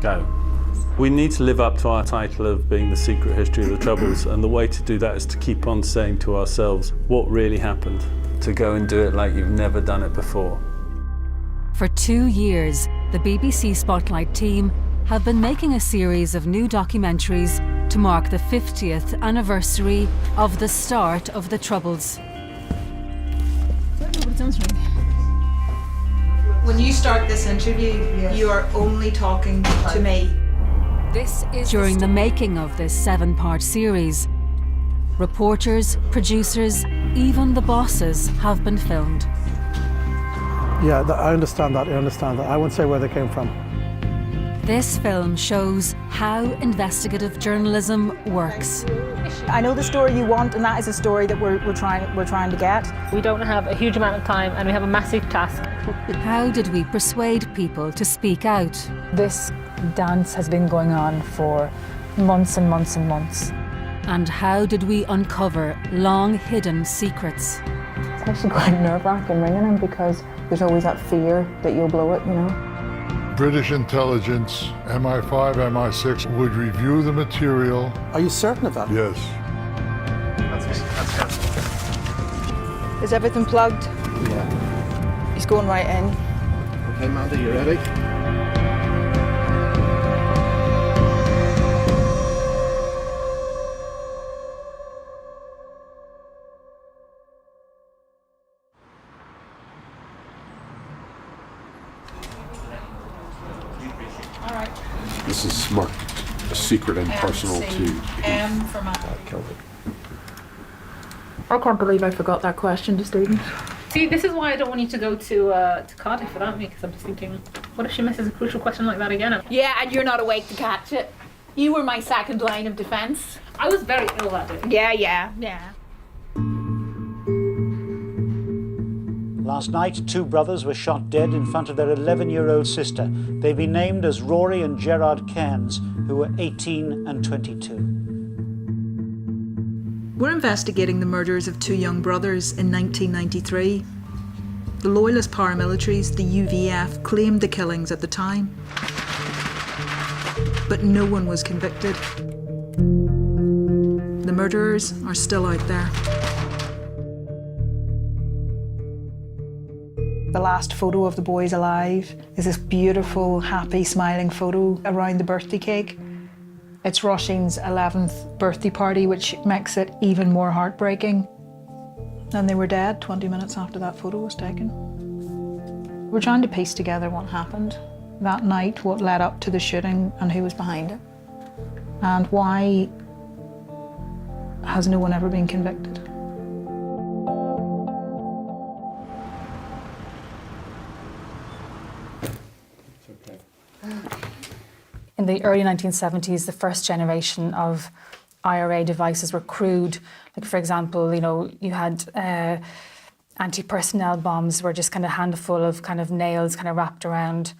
Go. We need to live up to our title of being the secret history of the Troubles, and the way to do that is to keep on saying to ourselves what really happened, to go and do it like you've never done it before. For 2 years, the BBC Spotlight team have been making a series of new documentaries to mark the 50th anniversary of the start of the Troubles. When you start this interview, you are only talking to me. This is during the making of this 7-part series. Reporters, producers, even the bosses have been filmed. Yeah, I understand that, I won't say where they came from. This film shows how investigative journalism works. I know the story you want, and that is a story that we're trying to get. We don't have a huge amount of time, and we have a massive task. How did we persuade people to speak out? This dance has been going on for months and months and months. And how did we uncover long-hidden secrets? It's actually quite nerve-wracking ringing him because there's always that fear that you'll blow it, you know. British intelligence, MI5, MI6, would review the material. Are you certain of that? Yes. Is everything plugged? Yeah. He's going right in. Okay, Mandy, you ready? This is marked a secret and personal to M for Matt. Kelvin. I can't believe I forgot that question to Stephen. See, this is why I don't want you to go to Cardiff without me, because I'm just thinking, what if she misses a crucial question like that again? Yeah, and you're not awake to catch it. You were my second line of defence. I was very ill that day. Yeah. Last night, 2 brothers were shot dead in front of their 11-year-old sister. They've been named as Rory and Gerard Cairns, who were 18 and 22. We're investigating the murders of 2 young brothers in 1993. The Loyalist paramilitaries, the UVF, claimed the killings at the time. But no one was convicted. The murderers are still out there. The last photo of the boys alive is this beautiful, happy, smiling photo around the birthday cake. It's Roisin's 11th birthday party, which makes it even more heartbreaking. And they were dead 20 minutes after that photo was taken. We're trying to piece together what happened that night, what led up to the shooting, and who was behind it. And why has no one ever been convicted? In the early 1970s, the first generation of IRA devices were crude. Like, for example, you had anti-personnel bombs were just kind of a handful of kind of nails kind of wrapped around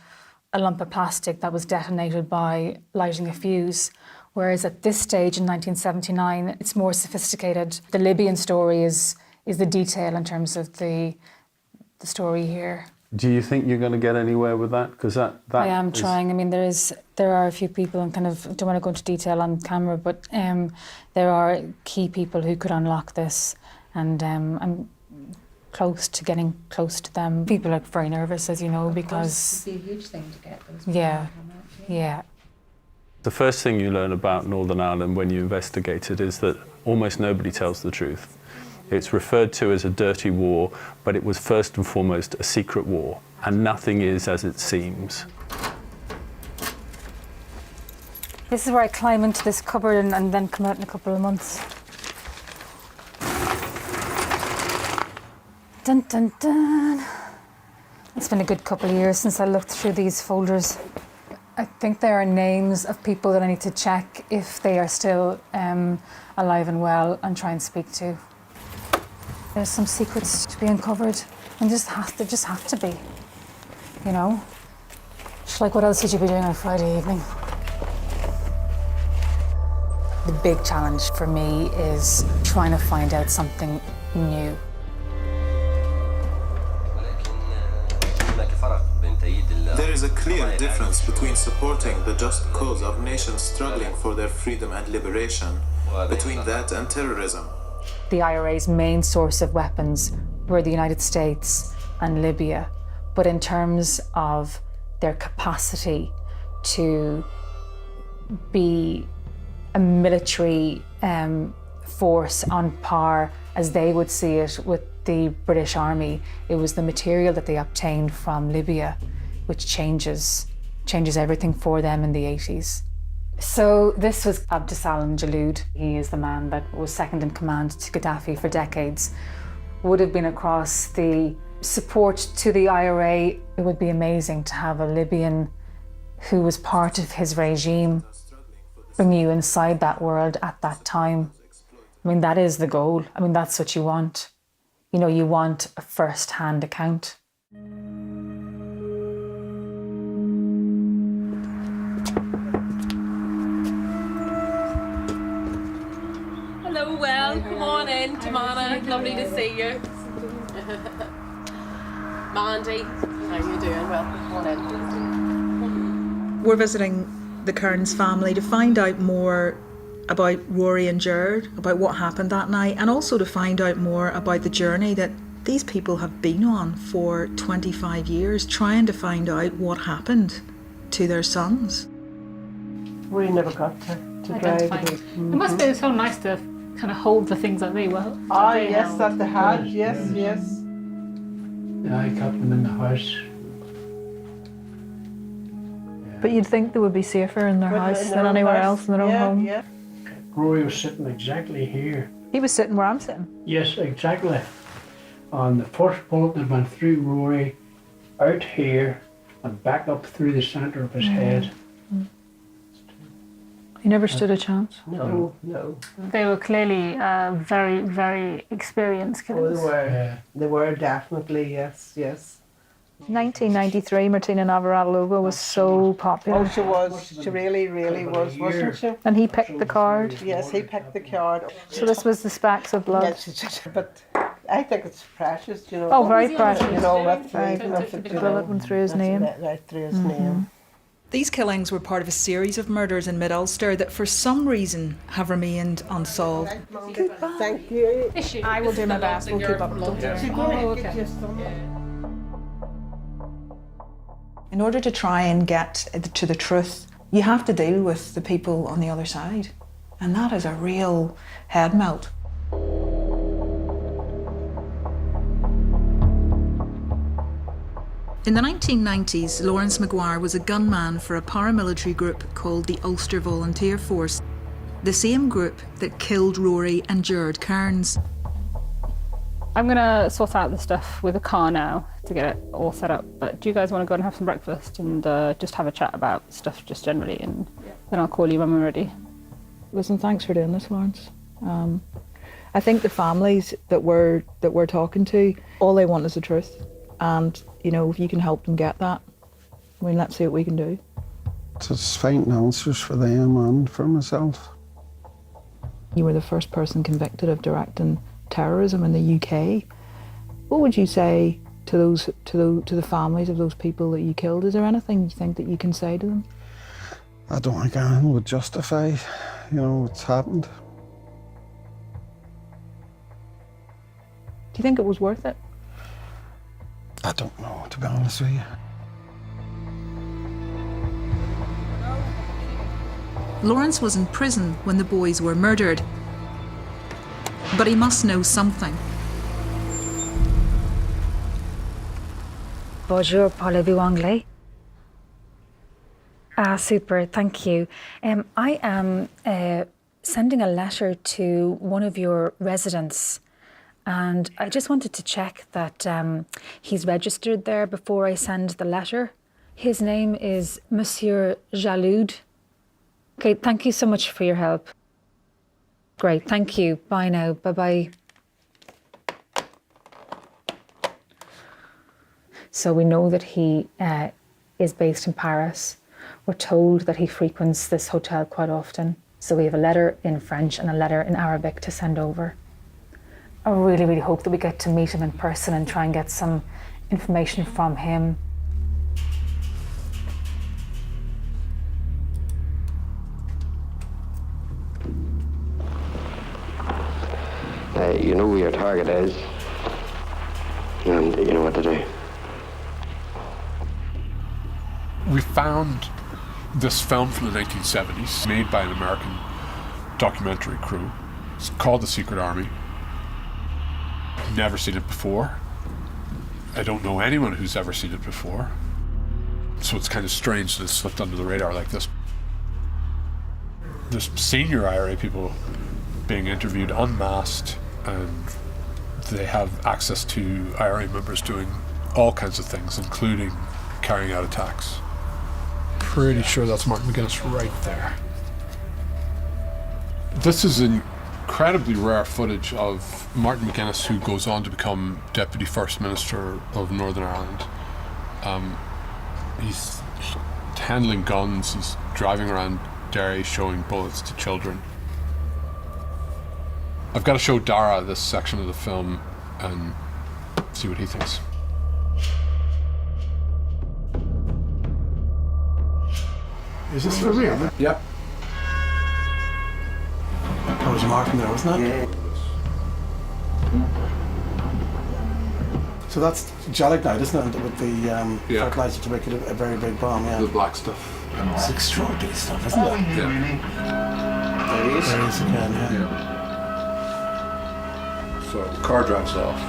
a lump of plastic that was detonated by lighting a fuse. Whereas at this stage in 1979, it's more sophisticated. The Libyan story is the detail in terms of the story here. Do you think you're going to get anywhere with that? Because that I am trying. I mean, there are a few people, and kind of don't want to go into detail on camera, but there are key people who could unlock this, and I'm close to getting close to them. People are very nervous, as you know, because it'd be a huge thing to get those. Yeah. The first thing you learn about Northern Ireland when you investigate it is that almost nobody tells the truth. It's referred to as a dirty war, but it was first and foremost a secret war, and nothing is as it seems. This is where I climb into this cupboard and then come out in a couple of months. Dun dun dun. It's been a good couple of years since I looked through these folders. I think there are names of people that I need to check if they are still alive and well and try and speak to. There's some secrets to be uncovered, and there just have to be, you know? Just like, what else would you be doing on a Friday evening? The big challenge for me is trying to find out something new. There is a clear difference between supporting the just cause of nations struggling for their freedom and liberation, between that and terrorism. The IRA's main source of weapons were the United States and Libya, but in terms of their capacity to be a military force on par, as they would see it, with the British Army, it was the material that they obtained from Libya which changes everything for them in the 80s. So this was Abdeslam Jaloud. He is the man that was second in command to Gaddafi for decades. Would have been across the support to the IRA. It would be amazing to have a Libyan who was part of his regime bring you inside that world at that time. I mean, that is the goal. I mean, that's what you want. You know, you want a first-hand account. Hello, well, come on in, Jemana. Lovely to see you. Mandy, how you doing? Well, come on in. We're visiting the Kearns family to find out more about Rory and Gerard, about what happened that night, and also to find out more about the journey that these people have been on for 25 years, trying to find out what happened to their sons. We never got to drive it. It must be so nice to kind of hold the things that they were. Ah, yes, that they had. Yes. Yeah, I kept them in the house. But you'd think they would be safer in their house than anywhere else in their own home. Yeah. Rory was sitting exactly here. He was sitting where I'm sitting. Yes, exactly. And the first bullet that went through Rory, out here, and back up through the centre of his head. He never stood a chance. No. They were clearly very, very experienced killers. Oh, they were. Yeah. They were definitely, yes. 1993, Martina Navratilova was so popular. Oh, she was. She really was, wasn't she? And he picked the card. Yes, he picked the card. So this was the specks of blood. Yes, but I think it's precious, you know. Oh, very precious. You know, that's the bullet went through his name. Right through his name. These killings were part of a series of murders in Mid-Ulster that for some reason have remained unsolved. Goodbye. Thank you. I will do my best. We'll keep up. In order to try and get to the truth, you have to deal with the people on the other side. And that is a real head melt. In the 1990s, Lawrence Maguire was a gunman for a paramilitary group called the Ulster Volunteer Force, the same group that killed Rory and Gerard Kearns. I'm going to sort out the stuff with the car now to get it all set up, but do you guys want to go and have some breakfast and just have a chat about stuff just generally, and then I'll call you when we're ready. Listen, thanks for doing this, Lawrence. I think the families that we're talking to, all they want is the truth. And, you know, if you can help them get that, I mean, let's see what we can do. Just finding answers for them and for myself. You were the first person convicted of directing terrorism in the UK. What would you say to the families of those people that you killed? Is there anything you think that you can say to them? I don't think anything would justify, you know, what's happened. Do you think it was worth it? I don't know, to be honest with you. Lawrence was in prison when the boys were murdered. But he must know something. Bonjour, parlez-vous anglais? Ah, super, thank you. I am sending a letter to one of your residents, and I just wanted to check that he's registered there before I send the letter. His name is Monsieur Jaloud. Okay, thank you so much for your help. Great, thank you. Bye now, bye-bye. So we know that he is based in Paris. We're told that he frequents this hotel quite often. So we have a letter in French and a letter in Arabic to send over. I really, really hope that we get to meet him in person and try and get some information from him. you know where your target is, and you know what to do. We found this film from the 1970s, made by an American documentary crew. It's called The Secret Army. Never seen it before. I don't know anyone who's ever seen it before. So it's kind of strange that it slipped under the radar like this. There's senior IRA people being interviewed unmasked, and they have access to IRA members doing all kinds of things, including carrying out attacks. Pretty sure that's Martin McGuinness right there. This is incredibly rare footage of Martin McGuinness, who goes on to become Deputy First Minister of Northern Ireland. He's handling guns, he's driving around Derry showing bullets to children. I've got to show Dara this section of the film and see what he thinks. Is this for real? Yep. That was Martin there, wasn't it? So that's gelignite, isn't it? With the fertilizer to make it a very big bomb, yeah. The black stuff. It's extraordinary stuff, isn't it? Yeah. There he is. There he is again, yeah. So the car drives off.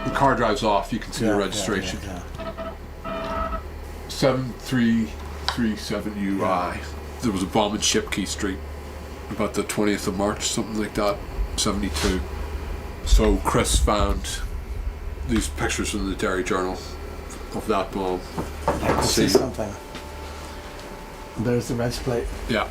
The car drives off, you can see the registration. 7337UI. There was a bomb in Shipkey Street about the 20th of March, something like that, 72. So Chris found these pictures in the Derry Journal of that bomb. I can see something. And there's the red plate. Yeah.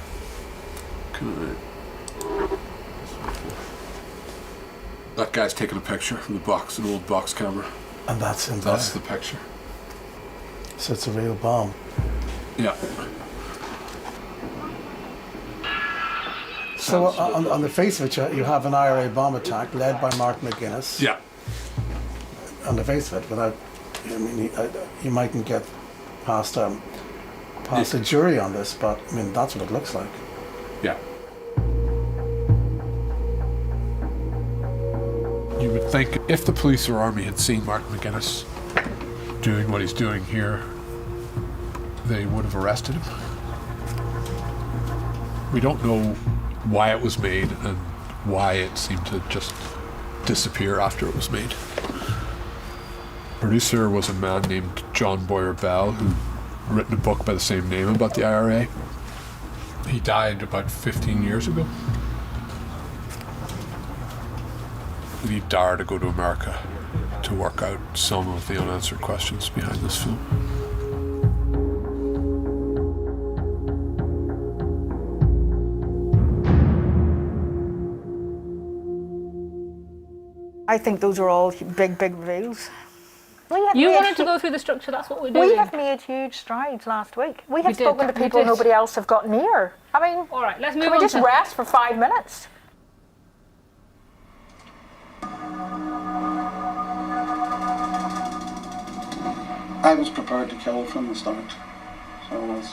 That guy's taking a picture from the box, an old box camera. And that's in there. That's the picture. So it's a real bomb. Yeah. So on the face of it, you have an IRA bomb attack led by Martin McGuinness. Yeah. On the face of it, without, I mean, you mightn't get past a jury on this, but I mean that's what it looks like. Yeah. You would think if the police or army had seen Martin McGuinness doing what he's doing here, they would have arrested him. We don't know why it was made and why it seemed to just disappear after it was made. Producer was a man named John Boyer Bell, who'd written a book by the same name about the IRA. He died about 15 years ago. We need Dara to go to America to work out some of the unanswered questions behind this film. I think those are all big reveals. You wanted to go through the structure, that's what we're doing. We have made huge strides last week. We have spoken to people nobody else have got near. I mean, all right, let's move can on we just to rest for 5 minutes? I was prepared to kill from the start, so I was,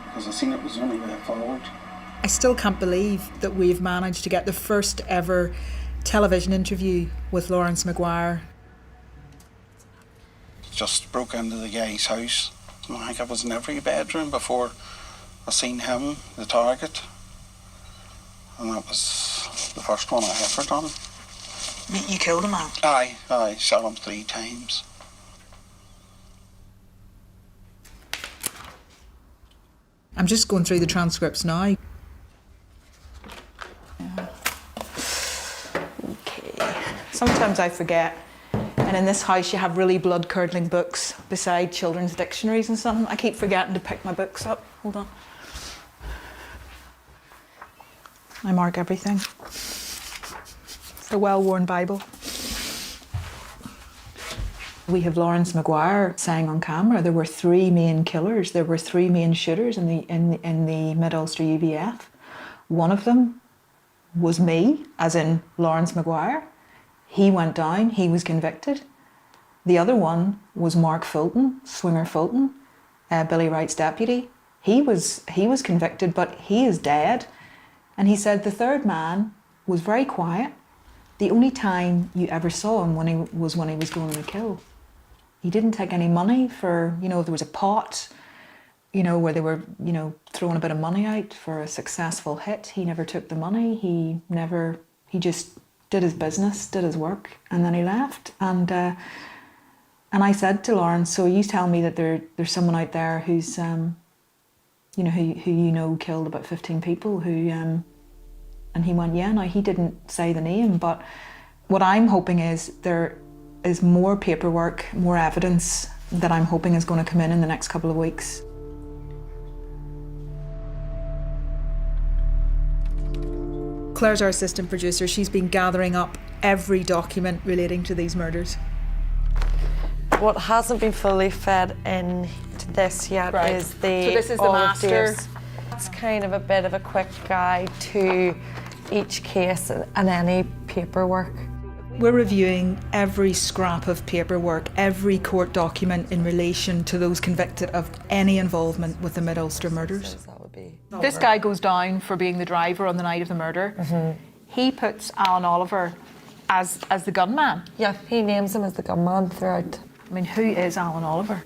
because I seen it was the only way forward. I still can't believe that we've managed to get the first ever television interview with Lawrence Maguire. Just broke into the guy's house. I think I was in every bedroom before I seen him, the target. And that was the first one I ever done. You killed him, man? Aye, shot him 3 times. I'm just going through the transcripts now. Okay. Sometimes I forget. And in this house you have really blood-curdling books beside children's dictionaries and something. I keep forgetting to pick my books up. Hold on. I mark everything. It's a well-worn Bible. We have Lawrence Maguire saying on camera there were 3 main killers, there were 3 main shooters in the Mid-Ulster UVF. One of them was me, as in Lawrence Maguire. He went down, he was convicted. The other one was Mark Fulton, Swinger Fulton, Billy Wright's deputy. he was convicted, but he is dead. And he said the third man was very quiet. The only time you ever saw him when he was going to kill. He didn't take any money for, you know, if there was a pot, you know, where they were, you know, throwing a bit of money out for a successful hit. He never took the money. He just did his business, did his work, and then he left. And I said to Lawrence, so you tell me that there's someone out there who's, you know, who you know killed about 15 people, who, and he went, yeah. Now, he didn't say the name, but what I'm hoping is there is more paperwork, more evidence that I'm hoping is going to come in the next couple of weeks. Claire's our assistant producer. She's been gathering up every document relating to these murders. What hasn't been fully fed into this yet is So this is the master. It's kind of a bit of a quick guide to each case and any paperwork. We're reviewing every scrap of paperwork, every court document in relation to those convicted of any involvement with the Mid-Ulster murders. This guy goes down for being the driver on the night of the murder. He puts Alan Oliver as the gunman. Yeah, he names him as the gunman throughout. I mean, who is Alan Oliver?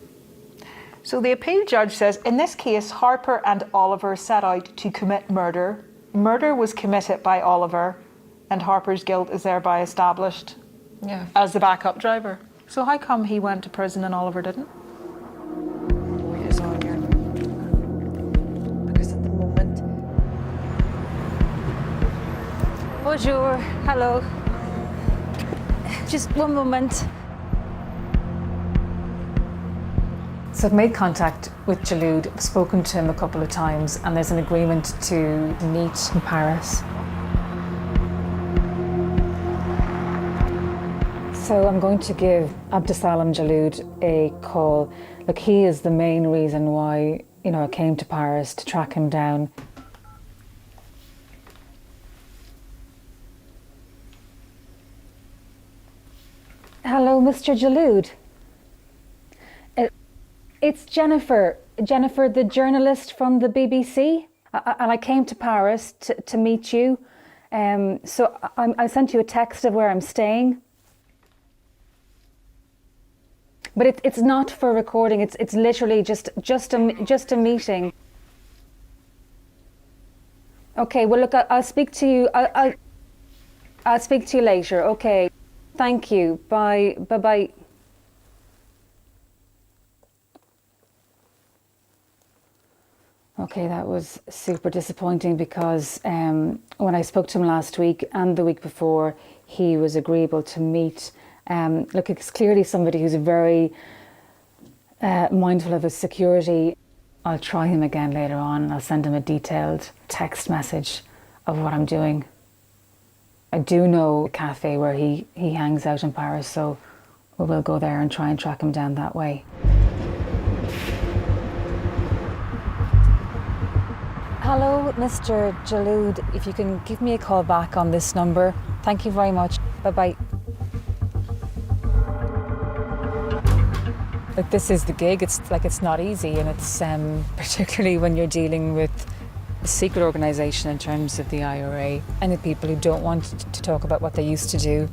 So the appeal judge says, in this case, Harper and Oliver set out to commit murder. Murder was committed by Oliver, and Harper's guilt is thereby established as the backup driver. So how come he went to prison and Oliver didn't? Because at the moment... Bonjour, hello. Just one moment. So I've made contact with Jaloud, I've spoken to him a couple of times, and there's an agreement to meet in Paris. So I'm going to give Abdesalam Jaloud a call. Look, he is the main reason why, you know, I came to Paris to track him down. Hello, Mr. Jaloud. It's Jennifer, the journalist from the BBC, and I came to Paris to meet you. So I sent you a text of where I'm staying. But it's not for recording. It's literally just a meeting. Okay. Well, look, I'll speak to you. I'll speak to you later. Okay. Thank you. Bye. Bye. Okay, that was super disappointing because when I spoke to him last week and the week before, he was agreeable to meet. Look, it's clearly somebody who's very mindful of his security. I'll try him again later on and I'll send him a detailed text message of what I'm doing. I do know a cafe where he hangs out in Paris, so we will go there and try and track him down that way. Hello, Mr. Jaloud. If you can give me a call back on this number. Thank you very much. Bye-bye. Like, this is the gig. It's not easy, and it's particularly when you're dealing with a secret organisation in terms of the IRA and the people who don't want to talk about what they used to do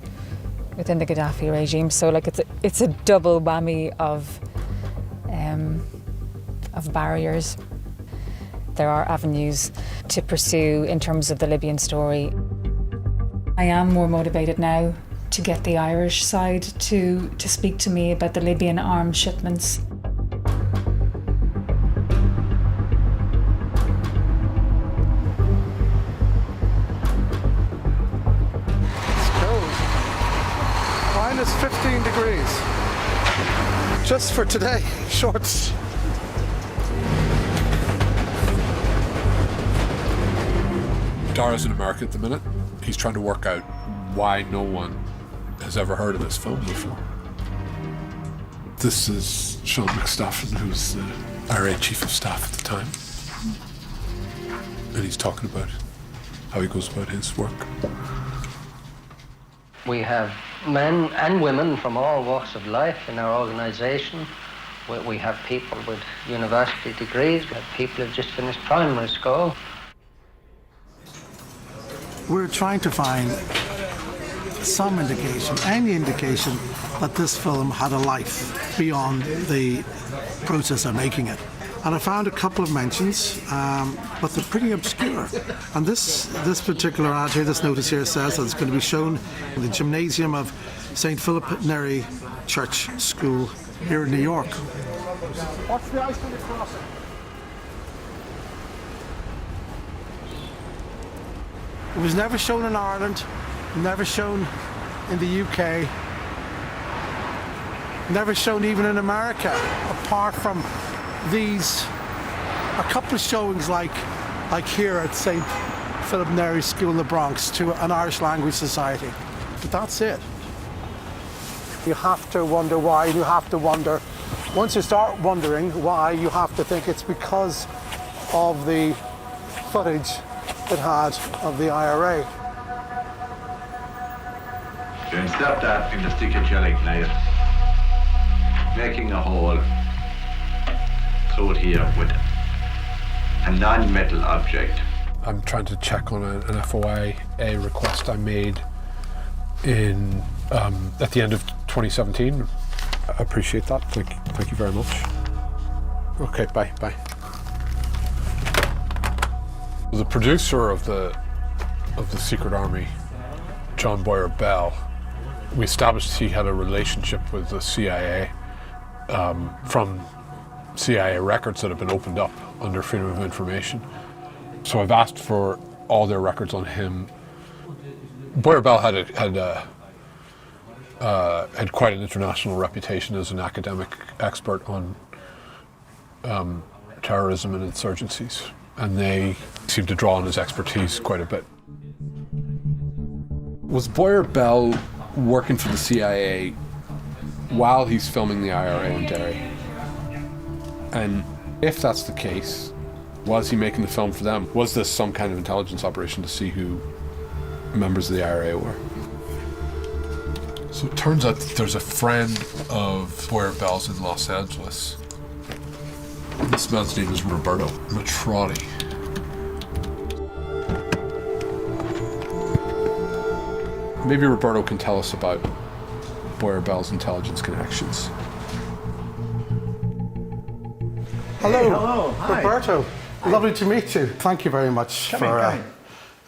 within the Gaddafi regime. So, like, it's a double whammy of barriers. There are avenues to pursue in terms of the Libyan story. I am more motivated now to get the Irish side to speak to me about the Libyan arms shipments. It's cold. Minus 15 degrees. Just for today, shorts. Dara's in America at the minute. He's trying to work out why no one has ever heard of this film before. This is Sean McStaffin, who's the IRA Chief of Staff at the time. And he's talking about how he goes about his work. We have men and women from all walks of life in our organisation We have people with university degrees, we have people who've just finished primary school. We're trying to find some indication, any indication, that this film had a life beyond the process of making it. And I found a couple of mentions, but they're pretty obscure. And this particular ad here, this notice here says that it's going to be shown in the gymnasium of St. Philip Neri Church School here in New York. Watch the ice when you cross it. It was never shown in Ireland, never shown in the UK, never shown even in America, apart from these, a couple of showings like here at St. Philip Neri School in the Bronx to an Irish Language Society. But that's it. You have to wonder why, you have to wonder. Once you start wondering why, you have to think it's because of the footage it had of the IRA. You insert that in the sticker jelly knife, making a hole through it here with a non-metal object. I'm trying to check on an FOIA request I made in at the end of 2017. I appreciate that. Thank you very much. Okay, bye. The producer of the Secret Army, John Boyer Bell, we established he had a relationship with the CIA from CIA records that have been opened up under Freedom of Information. So I've asked for all their records on him. Boyer Bell had quite an international reputation as an academic expert on terrorism and insurgencies, and they seem to draw on his expertise quite a bit. Was Boyer Bell working for the CIA while he's filming the IRA in Derry? And if that's the case, was he making the film for them? Was this some kind of intelligence operation to see who members of the IRA were? So it turns out that there's a friend of Boyer Bell's in Los Angeles. This man's name is Roberto Matrotti. Maybe Roberto can tell us about Boyer Bell's intelligence connections. Hello, Hey, hello. Hi. Roberto. Lovely to meet you. Thank you very much for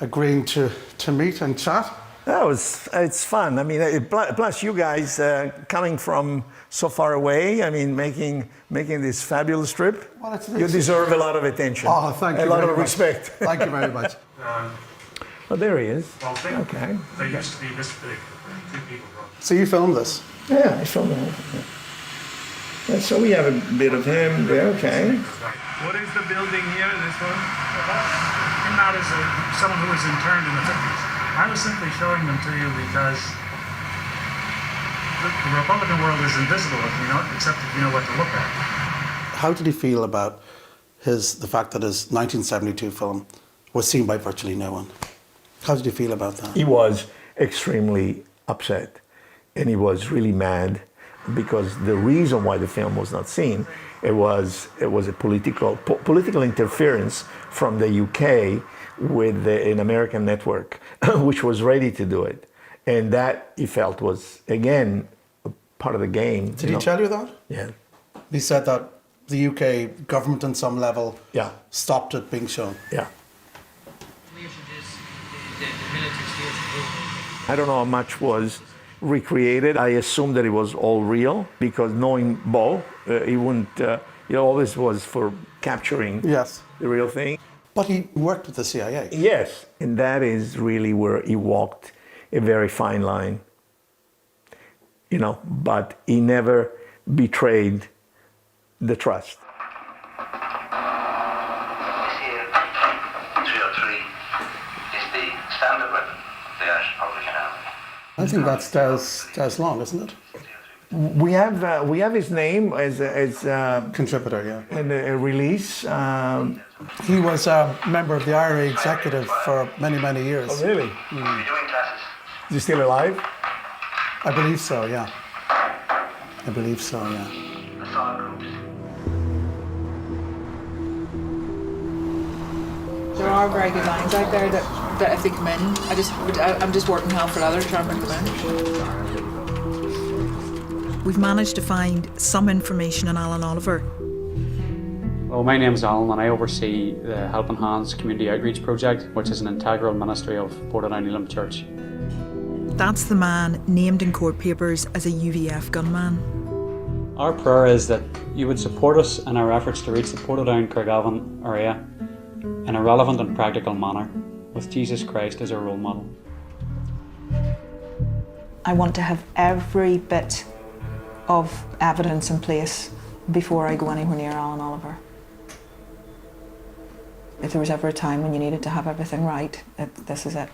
agreeing to meet and chat. It's fun. I mean, plus you guys coming from so far away. I mean, making this fabulous trip. Well, you deserve a lot of attention. Oh, thank you. A lot very of much. respect. Thank you very much. Oh, there he is. Well, Okay. There used to be this big. Two people. So you filmed this? Yeah, I filmed it. Yeah, so we have a bit of him there. Okay. What is the building here? This one? Came out as someone who was interned in the 50s. I was simply showing them to you because the Republican world is invisible except if you know what to look at. How did he feel about the fact that his 1972 film was seen by virtually no one? How did you feel about that? He was extremely upset, and he was really mad because the reason why the film was not seen, it was a political interference from the UK with an American network, which was ready to do it, and that he felt was again part of the game. Did he tell you that? Yeah. He said that the UK government, on some level, stopped it being shown. Yeah. I don't know how much was recreated. I assume that it was all real because knowing Bo, he wouldn't. He always was for capturing the real thing. But he worked with the CIA. Yes, and that is really where he walked a very fine line. But he never betrayed the trust. This here, 303, is the standard weapon of the Irish Republican Army. I think that's Des Long, isn't it? We have his name as contributor, yeah, and a release. He was a member of the IRA executive for many, many years. Oh, really? Is he still alive? I believe so, yeah. I believe so, yeah. assault groups. There are very good lines out there that if they come in, I'm just working hell for leather to try and bring them in. We've managed to find some information on Alan Oliver. Well, my name's Alan and I oversee the Helping Hands Community Outreach Project, which is an integral ministry of Portadown Elim Church. That's the man named in court papers as a UVF gunman. Our prayer is that you would support us in our efforts to reach the Portadown Craigavon area in a relevant and practical manner, with Jesus Christ as our role model. I want to have every bit of evidence in place before I go anywhere near Alan Oliver. If there was ever a time when you needed to have everything right, this is it.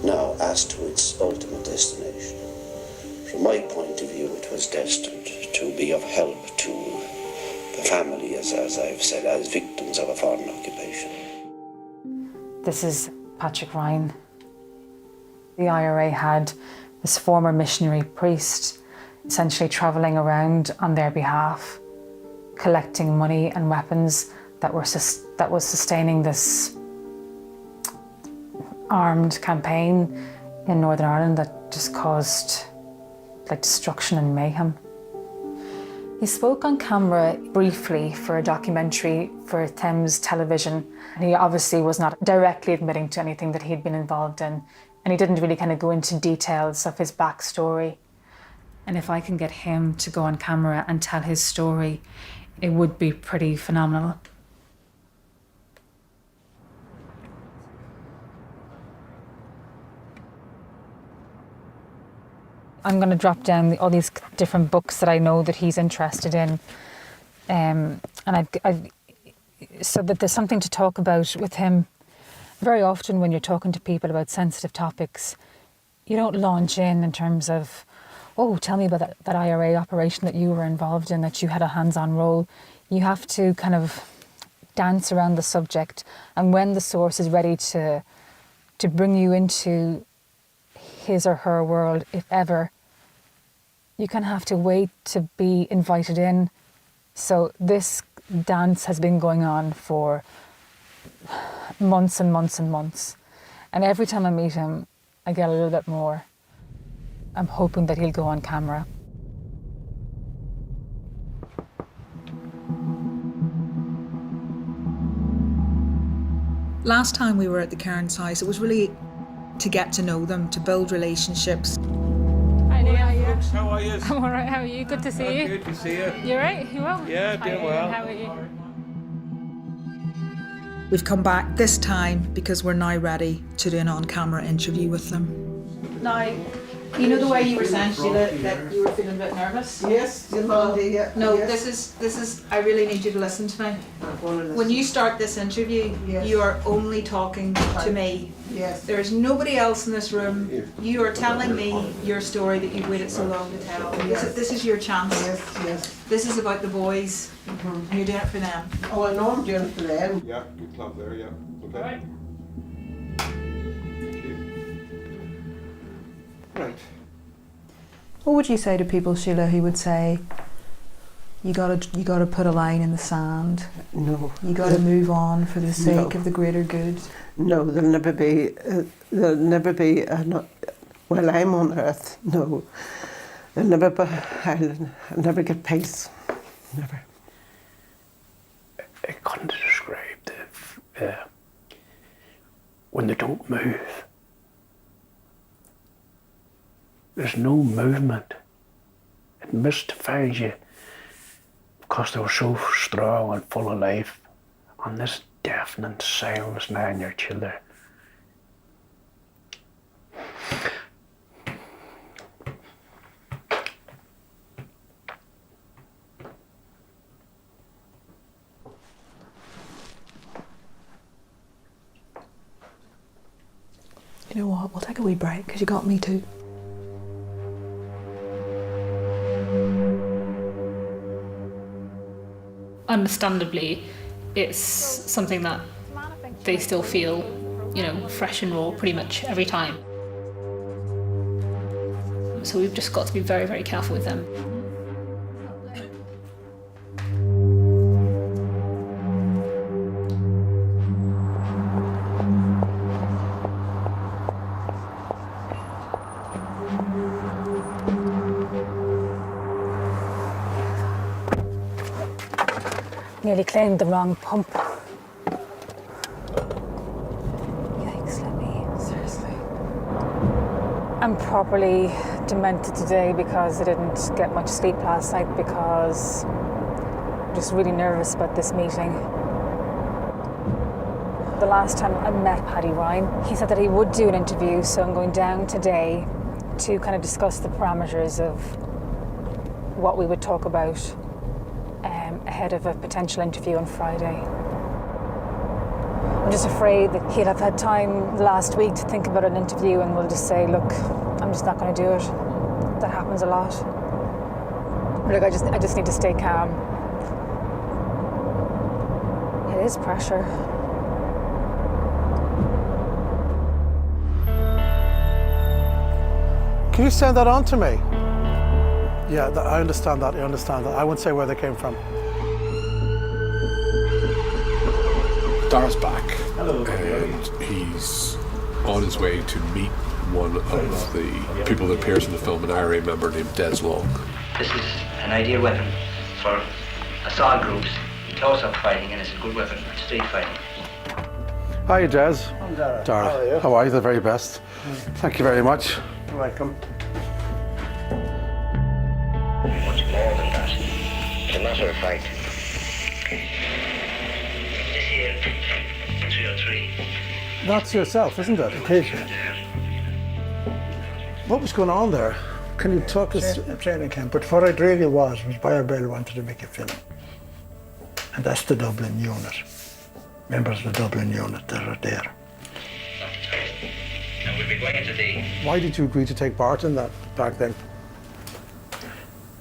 Now, as to its ultimate destination, from my point of view, it was destined to be of help to the family, as I've said, as victims of a foreign occupation. This is Patrick Ryan. The IRA had this former missionary priest essentially travelling around on their behalf, collecting money and weapons that was sustaining this armed campaign in Northern Ireland that just caused destruction and mayhem. He spoke on camera briefly for a documentary for Thames Television. And he obviously was not directly admitting to anything that he'd been involved in, and he didn't really kind of go into details of his backstory. And if I can get him to go on camera and tell his story, it would be pretty phenomenal. I'm going to drop down all these different books that I know that he's interested in, so that there's something to talk about with him. Very often when you're talking to people about sensitive topics, you don't launch in terms of, oh, tell me about that IRA operation that you were involved in, that you had a hands-on role. You have to kind of dance around the subject, and when the source is ready to bring you into his or her world, if ever, you kind of have to wait to be invited in. So this dance has been going on for months and months and months. And every time I meet him, I get a little bit more. I'm hoping that he'll go on camera. Last time we were at the Cairns house, it was really to get to know them, to build relationships. Hi, Neil. How are you? I'm all right. How are you? Good to see you. Good to see you. You all right? You well? Yeah, doing well. How are you? We've come back this time because we're now ready to do an on-camera interview with them. Now, you know the way you were saying, Sheila, that you were feeling a bit nervous? Yes, No, this is, I really need you to listen to me. When you start this interview, you are only talking to me. Yes. There is nobody else in this room. You are telling me your story that you've waited so long to tell. This is your chance. Yes. This is about the boys, and you're doing it for them. Oh, I know I'm doing it for them. Yeah, good club there, yeah. Okay. Right. What would you say to people, Sheila, who would say, you gotta put a line in the sand? No. You gotta move on for the sake of the greater good? No, there'll never be while I'm on earth, no. I'll never get peace. Never. I couldn't describe when they don't move. There's no movement. It mystifies you because they were so strong and full of life. And this deafening silence now in your children. You know what, we'll take a wee break because you got me too. understandably, it's something that they still feel, you know, fresh and raw pretty much every time. So we've just got to be very, very careful with them. Nearly claimed the wrong pump. Yikes, seriously. I'm properly demented today because I didn't get much sleep last night because I'm just really nervous about this meeting. The last time I met Paddy Ryan, he said that he would do an interview, so I'm going down today to kind of discuss the parameters of what we would talk about ahead of a potential interview on Friday. I'm just afraid that he'll have had time last week to think about an interview and we'll just say, look, I'm just not going to do it. That happens a lot. Look, I just need to stay calm. It is pressure. Can you send that on to me? Yeah, I understand that. I won't say where they came from. Dara's back. Hello. And he's on his way to meet one of the people that appears in the film, an IRA member named Des Long. This is an ideal weapon for assault groups, close-up fighting, and it's a good weapon for street fighting. Hi, Des. I'm Dara. Dara. How are you? How are you? The very best. Thank you very much. You're welcome. Much more than that. As a matter of fact, This here, 303. That's yourself, isn't it? It is. What was going on there? Can you talk us? A training camp. But what it really was Buyer Bell wanted to make a film. And that's the Dublin unit. Members of the Dublin unit that are there. And we'll be going into the... Why did you agree to take part in that back then?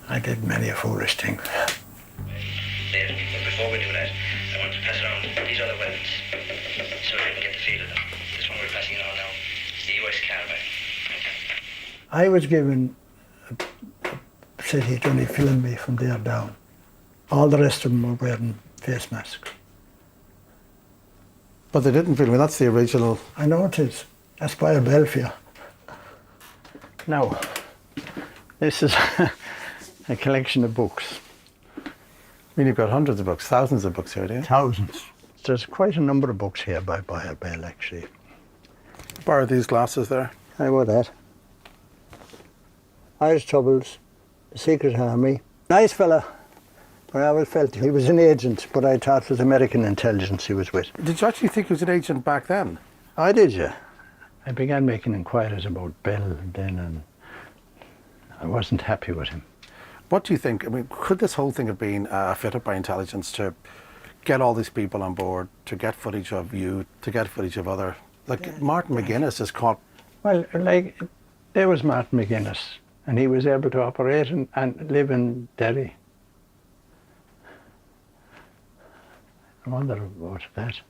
I did many a foolish thing. There. But before we do that, I want to pass around these other weapons so you can get the feel of them. This one we're passing it on now is the US carbine. I was given, said he'd only film me from there down. All the rest of them were wearing face masks. But they didn't film me. That's the original. I know it is. That's Buyer Bell for you. Now, this is a collection of books. I mean, you've got hundreds of books, thousands of books here, do you? Thousands. There's quite a number of books here by Buyer Bell, actually. Borrow these glasses there. How about that? Irish Troubles, The Secret Army. Nice fella. I always felt he was an agent, but I thought it was American intelligence he was with. Did you actually think he was an agent back then? I did, yeah. I began making inquiries about Bell then, and I wasn't happy with him. What do you think? I mean, could this whole thing have been fitted by intelligence to get all these people on board, to get footage of you, to get footage of other... Like, Martin McGuinness is caught... Well, like, there was Martin McGuinness, and he was able to operate and live in Derry. I wonder about that.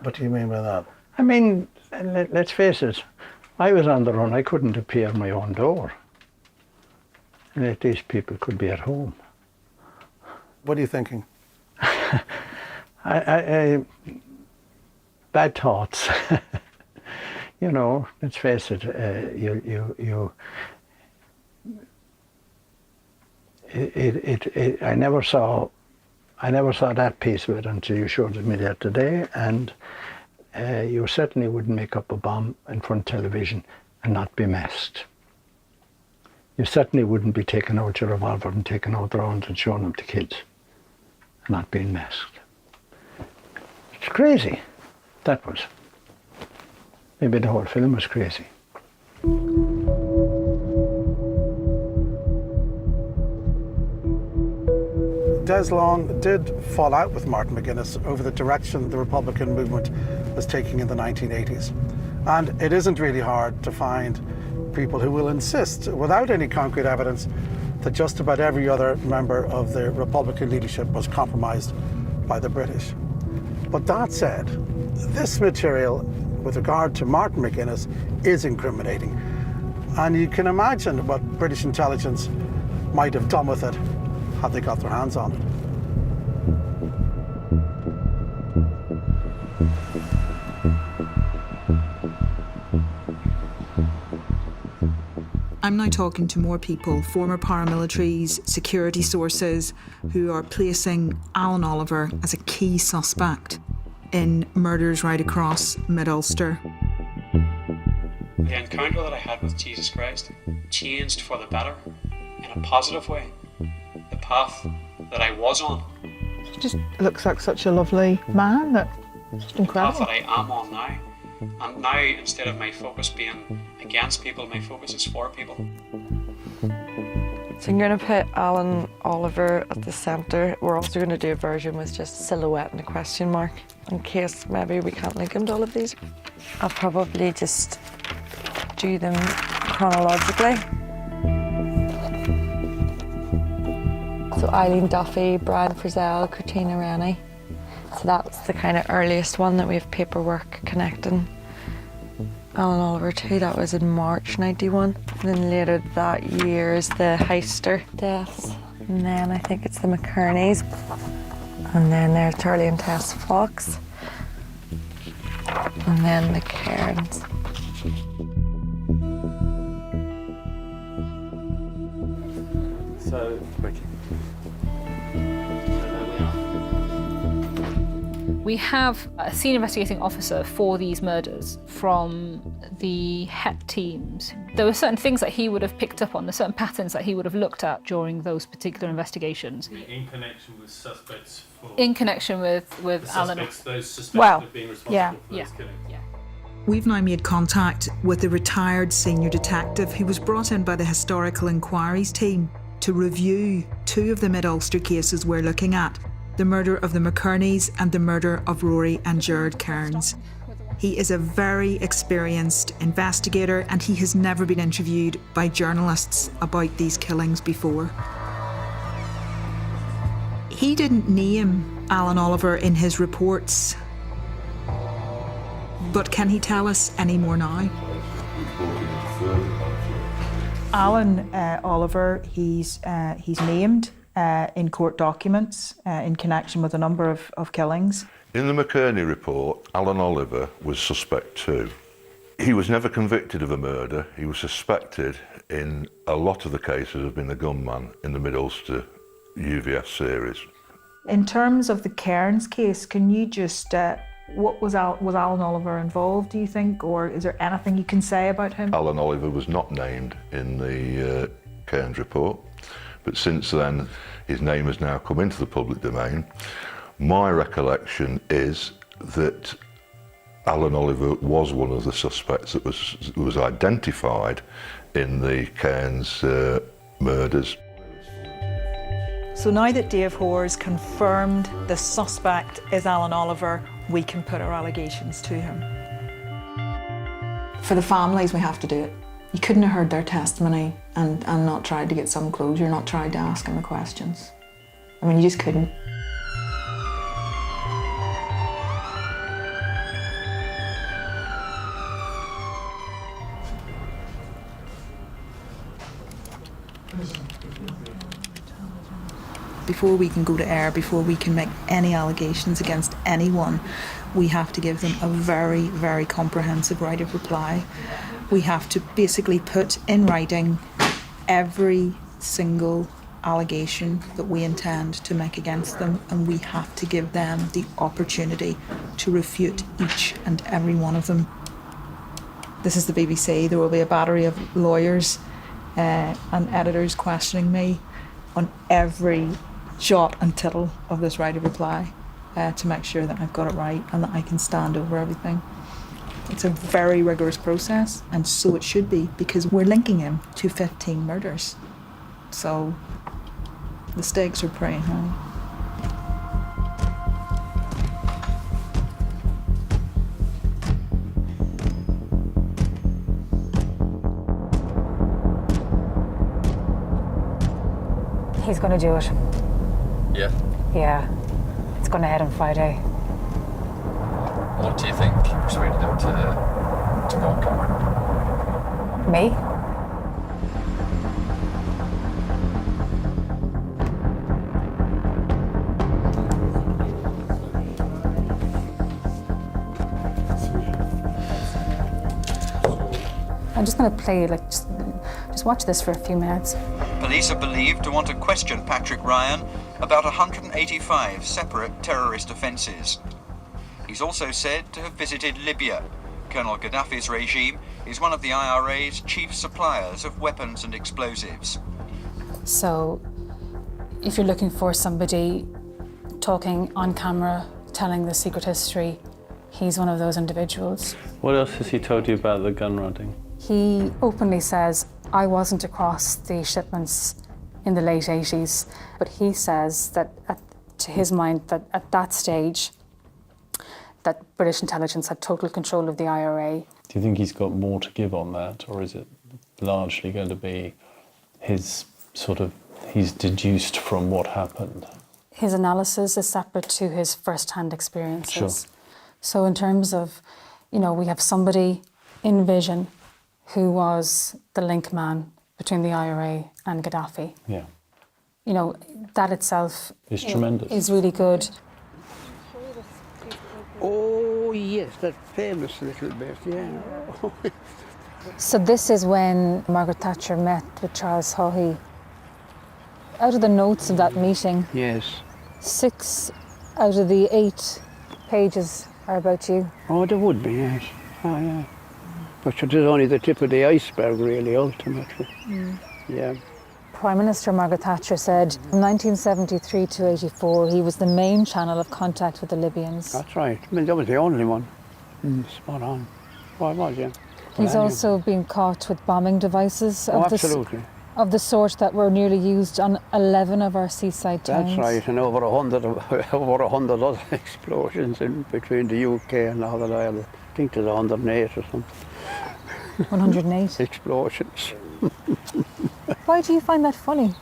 What do you mean by that? I mean, let's face it, I was on the run, I couldn't appear my own door. And at least people could be at home. What are you thinking? Bad thoughts. You know, let's face it, I never saw that piece of it until you showed it me there today, and you certainly wouldn't make up a bomb in front of television and not be masked. You certainly wouldn't be taking out your revolver and taking out the rounds and showing them to kids and not being masked. It's crazy, that was. Maybe the whole film was crazy. Des Long did fall out with Martin McGuinness over the direction the Republican movement was taking in the 1980s. And it isn't really hard to find people who will insist, without any concrete evidence, that just about every other member of the Republican leadership was compromised by the British. But that said, this material with regard to Martin McGuinness is incriminating. And you can imagine what British intelligence might have done with it had they got their hands on it. I'm now talking to more people, former paramilitaries, security sources, who are placing Alan Oliver as a key suspect in murders right across mid-Ulster. The encounter that I had with Jesus Christ changed for the better, in a positive way, the path that I was on. He just looks like such a lovely man. That's just incredible. The path that I am on now. And now, instead of my focus being against people, my focus is for people. So I'm going to put Alan Oliver at the centre. We're also going to do a version with just silhouette and a question mark, in case maybe we can't link him to all of these. I'll probably just do them chronologically. So Eileen Duffy, Brian Frizzell, Katrina Rennie. So that's the kind of earliest one that we have paperwork connecting Alan Oliver to. That was in March '91. And then later that year is the Heister deaths. And then I think it's the McKerneys. And then there's Charlie and Tess Fox. And then the Cairns. So, we have a senior investigating officer for these murders from the HET teams. There were certain things that he would have picked up on, the certain patterns that he would have looked at during those particular investigations. In connection with suspects for... In connection with Alan. Those suspects of being responsible for those killings. We've now made contact with a retired senior detective who was brought in by the Historical Inquiries team to review two of the mid-Ulster cases we're looking at, the murder of the McKerneys and the murder of Rory and Gerard Cairns. He is a very experienced investigator and he has never been interviewed by journalists about these killings before. He didn't name Alan Oliver in his reports, but can he tell us any more now? Alan Oliver, he's named in court documents in connection with a number of killings. In the McKerney report, Alan Oliver was suspect too. He was never convicted of a murder. He was suspected in a lot of the cases of being the gunman in the Mid-Ulster UVS series. In terms of the Cairns case, can you just, was Alan Oliver involved, do you think, or is there anything you can say about him? Alan Oliver was not named in the Cairns report, but since then his name has now come into the public domain. My recollection is that Alan Oliver was one of the suspects that was identified in the Cairns murders. So now that Dave Hoare's confirmed the suspect is Alan Oliver, we can put our allegations to him. For the families, we have to do it. You couldn't have heard their testimony and not tried to get some closure, not tried to ask them the questions. I mean, you just couldn't. Before we can go to air, before we can make any allegations against anyone, we have to give them a very, very comprehensive right of reply. We have to basically put in writing every single allegation that we intend to make against them, and we have to give them the opportunity to refute each and every one of them. This is the BBC. There will be a battery of lawyers and editors questioning me on every jot and tittle of this right of reply to make sure that I've got it right and that I can stand over everything. It's a very rigorous process, and so it should be, because we're linking him to 15 murders. So the stakes are pretty high. He's going to do it. Yeah. Yeah. It's going ahead on Friday. What do you think persuaded him to go on camera? Me? I'm just going to play, like, just watch this for a few minutes. Police are believed to want to question Patrick Ryan about 185 separate terrorist offences. He's also said to have visited Libya. Colonel Gaddafi's regime is one of the IRA's chief suppliers of weapons and explosives. So, if you're looking for somebody talking on camera, telling the secret history, he's one of those individuals. What else has he told you about the gun running? He openly says, I wasn't across the shipments in the late 80s, but he says that, to his mind, that at that stage, that British intelligence had total control of the IRA. Do you think he's got more to give on that, or is it largely going to be his he's deduced from what happened? His analysis is separate to his first-hand experiences. Sure. So in terms of, we have somebody in vision who was the link man between the IRA and Gaddafi. Yeah. That itself is tremendous. Is really good. Oh, yes, that famous little bit, yeah. So this is when Margaret Thatcher met with Charles Haughey. Out of the notes of that meeting, Yes. 6 out of the 8 pages are about you. Oh, there would be, yes. Oh, yeah. But it is only the tip of the iceberg, really, ultimately. Yeah. Prime Minister Margaret Thatcher said from 1973 to 84 he was the main channel of contact with the Libyans. That's right. I mean, that was the only one. Spot on. Well, it was, yeah. He's also been caught with bombing devices of, absolutely. Of the sort that were nearly used on 11 of our seaside towns. That's right, and over 100 other explosions in between the UK and Northern Ireland. I think there's 108 or something. 108? Explosions. Why do you find that funny?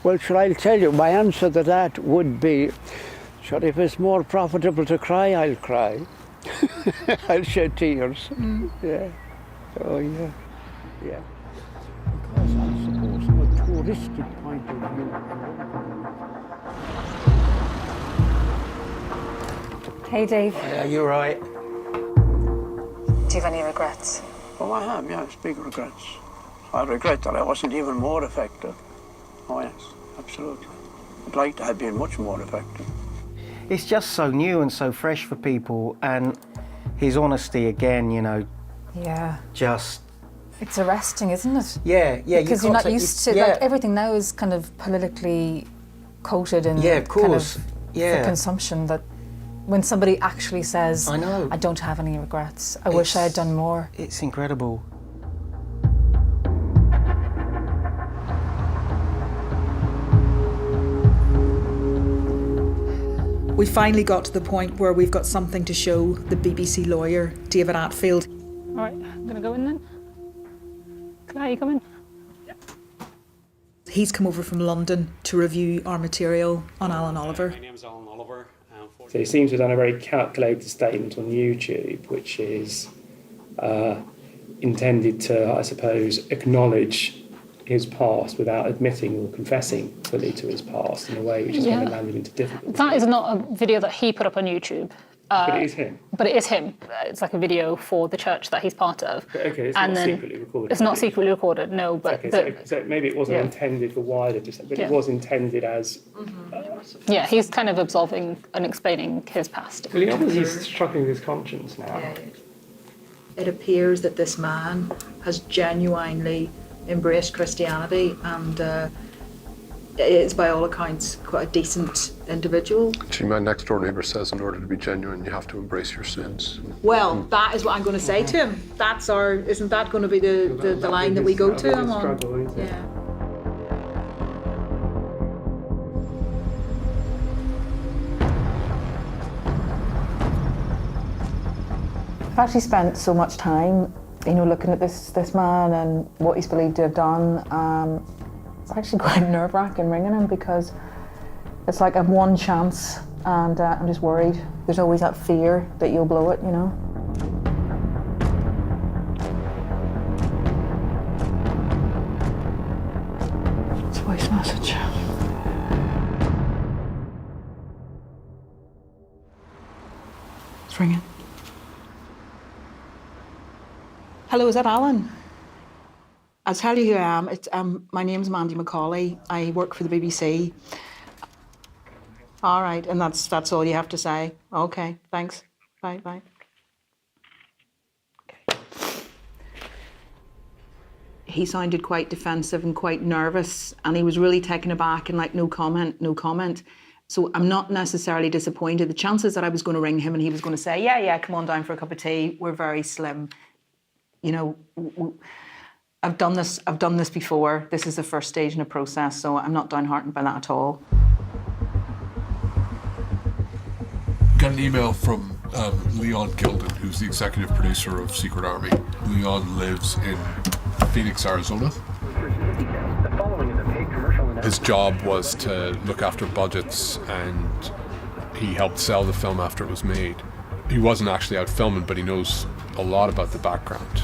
Well, I'll tell you, my answer to that would be, if it's more profitable to cry, I'll cry. I'll shed tears. Yeah. Oh, yeah. Yeah. Because I suppose from a touristic point of view. Hey, Dave. Yeah, you're right. Do you have any regrets? Oh, I have, yes, big regrets. I regret that I wasn't even more effective. Oh, yes, absolutely. I'd like to have been much more effective. It's just so new and so fresh for people, and his honesty again, Yeah. just... It's arresting, isn't it? Yeah, yeah. Because you're not used to, like, everything now is kind of politically quoted and of course. for consumption, that when somebody actually says, I know. I don't have any regrets, I wish I had done more. It's incredible. We finally got to the point where we've got something to show the BBC lawyer, David Atfield. All right, I'm going to go in then. Claire, you come in? He's come over from London to review our material on Alan Oliver. My name's Alan Oliver. So he seems to have done a very calculated statement on YouTube, which is intended to, I suppose, acknowledge his past without admitting or confessing fully to his past in a way which is going to land him into difficulty. That is not a video that he put up on YouTube. But it is him. But it is him. It's like a video for the church that he's part of. Okay, it's not secretly recorded. It's not secretly recorded, no. But so maybe it wasn't intended for wider, but it was intended as. Yeah, he's kind of absolving and explaining his past. Well, he obviously is struggling with his conscience now. Yeah. It appears that this man has genuinely embraced Christianity and is, by all accounts, quite a decent individual. Actually, my next door neighbour says in order to be genuine, you have to embrace your sins. Well, that is what I'm going to say to him. Isn't that going to be the line that we go to him on? Yeah. I've actually spent so much time, looking at this man and what he's believed to have done. It's actually quite nerve-wracking ringing him because it's like I've one chance and I'm just worried. There's always that fear that you'll blow it, you know. It's a voice message. It's ringing. Hello, is that Alan? I'll tell you who I am. My name's Mandy Macaulay. I work for the BBC. All right, and that's all you have to say. Okay, thanks. Bye, bye. Okay. He sounded quite defensive and quite nervous, and he was really taken aback and like, no comment, no comment. So I'm not necessarily disappointed. The chances that I was going to ring him and he was going to say, yeah, come on down for a cup of tea, were very slim. You know, I've done this before. This is the first stage in a process, so I'm not downhearted by that at all. Got an email from Leon Gilden, who's the executive producer of Secret Army. Leon lives in Phoenix, Arizona. His job was to look after budgets, and he helped sell the film after it was made. He wasn't actually out filming, but he knows a lot about the background.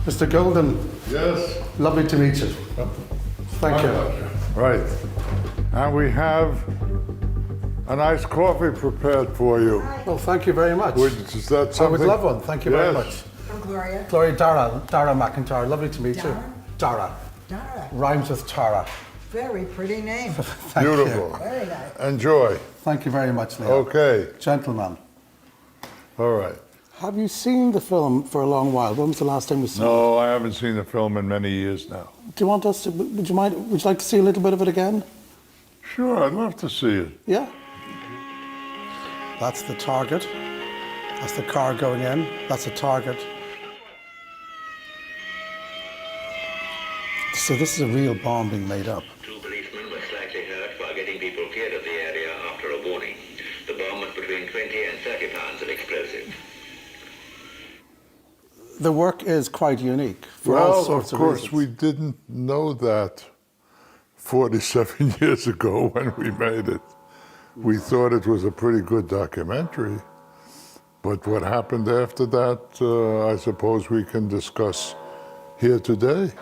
Mr. Golden. Yes. Lovely to meet you. Thank you. Right. And we have a nice coffee prepared for you. Well, thank you very much. Is that something? I would love one. Thank you very much. I'm Gloria. Gloria, Dara McIntyre. Lovely to meet you. Dara. Dara. Rhymes with Tara. Very pretty name. Thank Beautiful. You. Very nice. Enjoy. Thank you very much, Leo. Okay. Gentlemen. All right. Have you seen the film for a long while? When was the last time you saw it? No, I haven't seen the film in many years now. Do you want us to, would you like to see a little bit of it again? Sure, I'd love to see it. Yeah. That's the target. That's the car going in. That's the target. So this is a real bomb being made up. 2 policemen were slightly hurt while getting people cleared of the area after a warning. The bomb was between 20 and 30 pounds of explosive. The work is quite unique for all sorts of reasons. Well, of course, we didn't know that 47 years ago when we made it. We thought it was a pretty good documentary. But what happened after that, I suppose we can discuss here today.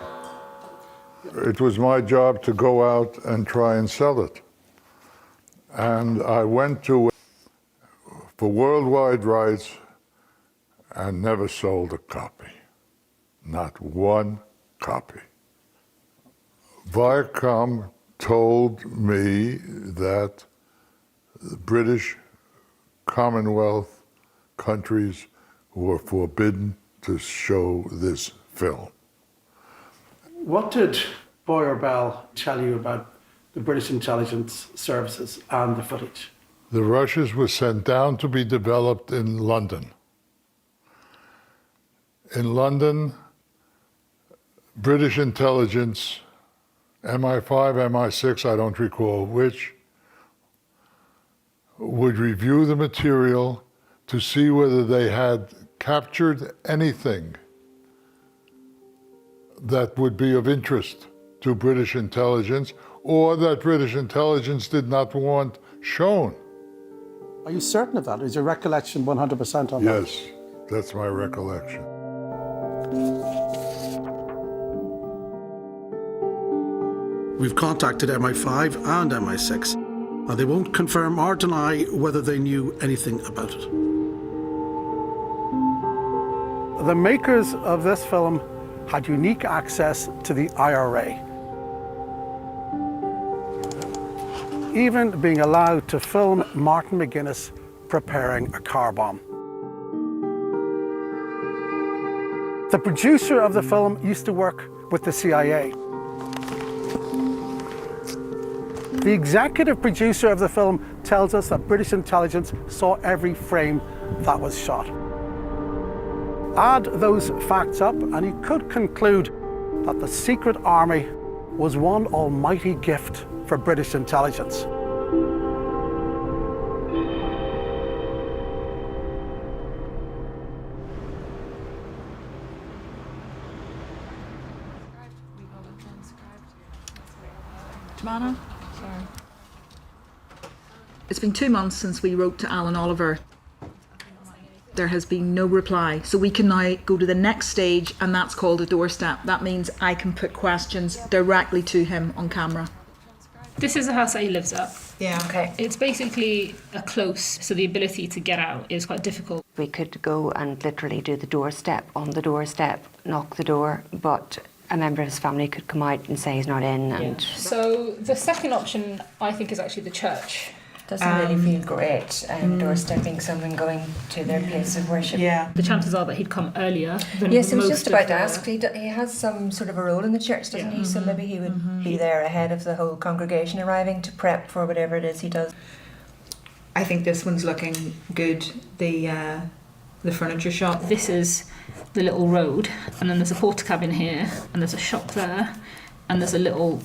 It was my job to go out and try and sell it. And I went to for worldwide rights and never sold a copy. Not one copy. Viacom told me that the British Commonwealth countries were forbidden to show this film. What did Boyer Bell tell you about the British intelligence services and the footage? The rushes were sent down to be developed in London. In London, British intelligence, MI5, MI6, I don't recall which, would review the material to see whether they had captured anything that would be of interest to British intelligence or that British intelligence did not want shown. Are you certain of that? Is your recollection 100% on that? Yes, that's my recollection. We've contacted MI5 and MI6, and they won't confirm or deny whether they knew anything about it. The makers of this film had unique access to the IRA, even being allowed to film Martin McGuinness preparing a car bomb. The producer of the film used to work with the CIA. The executive producer of the film tells us that British intelligence saw every frame that was shot. Add those facts up and you could conclude that the secret army was one almighty gift for British intelligence. Sorry. It's been 2 months since we wrote to Alan Oliver. There has been no reply. So we can now go to the next stage, and that's called a doorstep. That means I can put questions directly to him on camera. This is the house that he lives at. Yeah. Okay. It's basically a close, so the ability to get out is quite difficult. We could go and literally do the doorstep, on the doorstep, knock the door, but a member of his family could come out and say he's not in. And So the second option, I think, is actually the church. doesn't really feel great doorstepping someone going to their place of worship. Yeah. The chances are that he'd come earlier than Yes, I was most just of about to the- ask. He has some sort of a role in the church, doesn't he? So maybe he would be there ahead of the whole congregation arriving to prep for whatever it is he does. I think this one's looking good. The furniture shop. This is the little road, and then there's a porter cabin here, and there's a shop there, and there's a little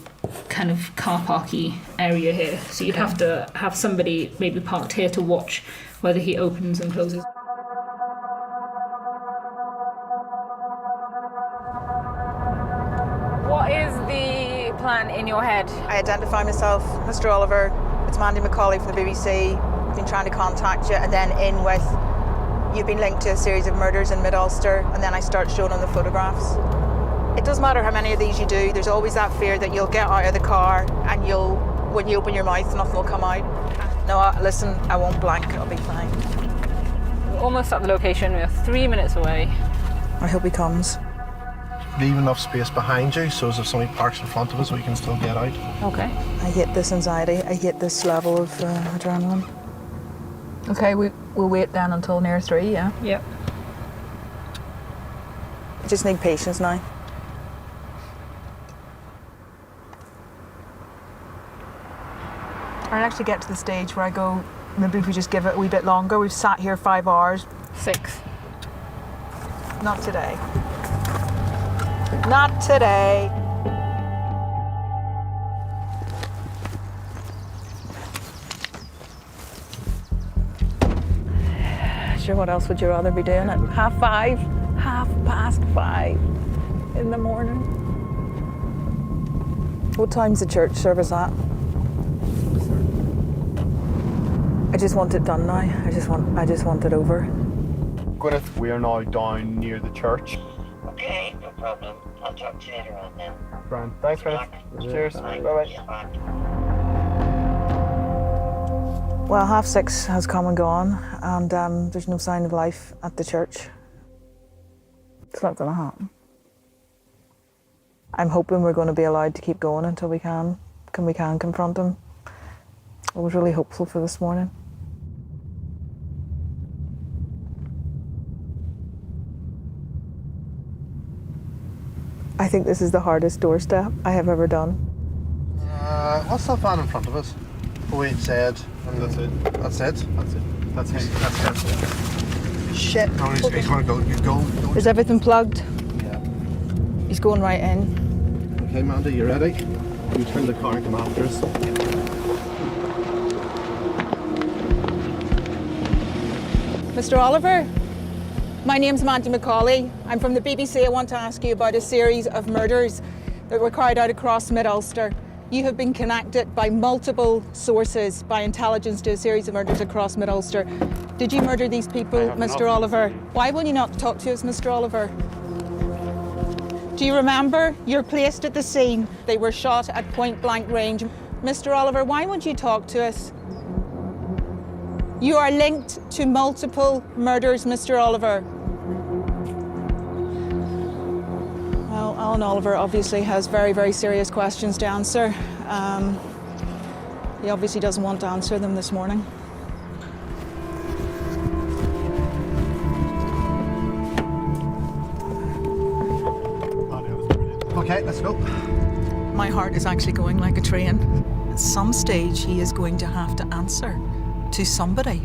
kind of car parky area here. So you'd have to have somebody maybe parked here to watch whether he opens and closes. What is the plan in your head? I identify myself, Mr. Oliver. It's Mandy McCauley from the BBC. I've been trying to contact you, and then in with you've been linked to a series of murders in Mid-Ulster, and then I start showing them the photographs. It doesn't matter how many of these you do, there's always that fear that you'll get out of the car and when you open your mouth, nothing will come out. No, listen, I won't blank, it'll be fine. We're almost at the location, we're 3 minutes away. I hope he comes. Leave enough space behind you so as if somebody parks in front of us we can still get out. Okay. I hate this anxiety, I hate this level of adrenaline. Okay, we'll wait then until near 3, yeah? Yep. I just need patience now. I'll actually get to the stage where I go, maybe if we just give it a wee bit longer. We've sat here 5 hours. 6. Not today. Not today. Sure, what else would you rather be doing at 5:30? 5:30 in the morning. What time's the church service at? I just want it done now. I just want it over. Gwyneth, we are now down near the church. Okay, no problem. I'll talk to you later on then. Brian, thanks, Gwyneth. Cheers. Bye-bye. Well, 6:30 has come and gone, and there's no sign of life at the church. It's not going to happen. I'm hoping we're going to be allowed to keep going until we can confront him. I was really hopeful for this morning. I think this is the hardest doorstep I have ever done. What's that van in front of us? Oh, wait, said. That's it. That's it? That's it. That's it. That's it. Shit. No, he's going to go. You go. Is everything plugged? Yeah. He's going right in. Okay, Mandy, you ready? You turn the car and come after us. Mr. Oliver, my name's Mandy McCauley. I'm from the BBC. I want to ask you about a series of murders that were carried out across Mid-Ulster. You have been connected by multiple sources, by intelligence, to a series of murders across Mid-Ulster. Did you murder these people, Mr. Oliver? Why will you not talk to us, Mr. Oliver? Do you remember? You're placed at the scene. They were shot at point-blank range. Mr. Oliver, why won't you talk to us? You are linked to multiple murders, Mr. Oliver. Well, Alan Oliver obviously has very, very serious questions to answer. He obviously doesn't want to answer them this morning. Okay, let's go. My heart is actually going like a train. At some stage, he is going to have to answer to somebody.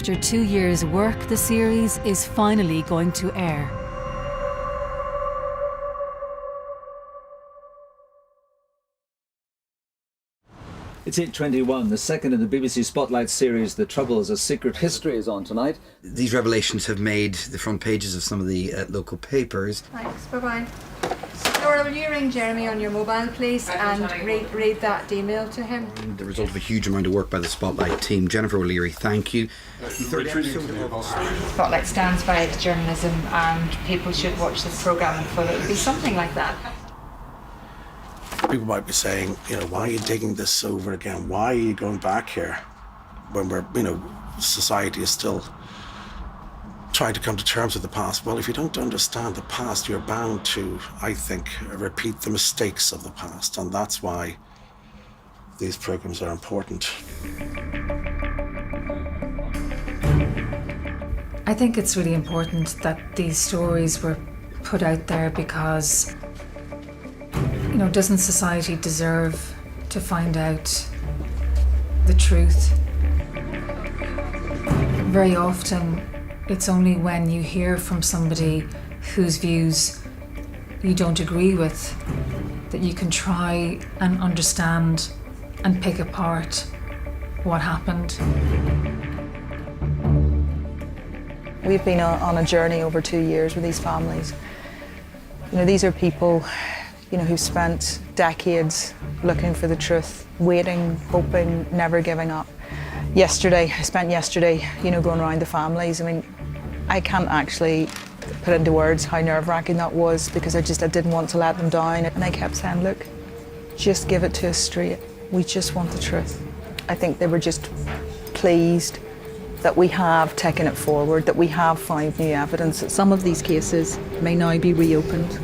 After 2 years' work, the series is finally going to air. It's 8:21. The second in the BBC Spotlight series, The Troubles, A Secret History, is on tonight. These revelations have made the front pages of some of the local papers. Thanks, bye-bye. Laura, will you ring Jeremy on your mobile, please, and read that email to him? The result of a huge amount of work by the Spotlight team. Jennifer O'Leary, thank you. Spotlight stands by its journalism, and people should watch this programme in full. It would be something like that. People might be saying, why are you digging this over again? Why are you going back here when society is still trying to come to terms with the past? Well, if you don't understand the past, you're bound to, I think, repeat the mistakes of the past. And that's why these programs are important. I think it's really important that these stories were put out there because doesn't society deserve to find out the truth? Very often, it's only when you hear from somebody whose views you don't agree with that you can try and understand and pick apart what happened. We've been on a journey over 2 years with these families. These are people who've spent decades looking for the truth, waiting, hoping, never giving up. I spent yesterday, going around the families. I can't actually put into words how nerve-wracking that was, because I didn't want to let them down. And I kept saying, look, just give it to us straight. We just want the truth. I think they were just pleased that we have taken it forward, that we have found new evidence, that some of these cases may now be reopened.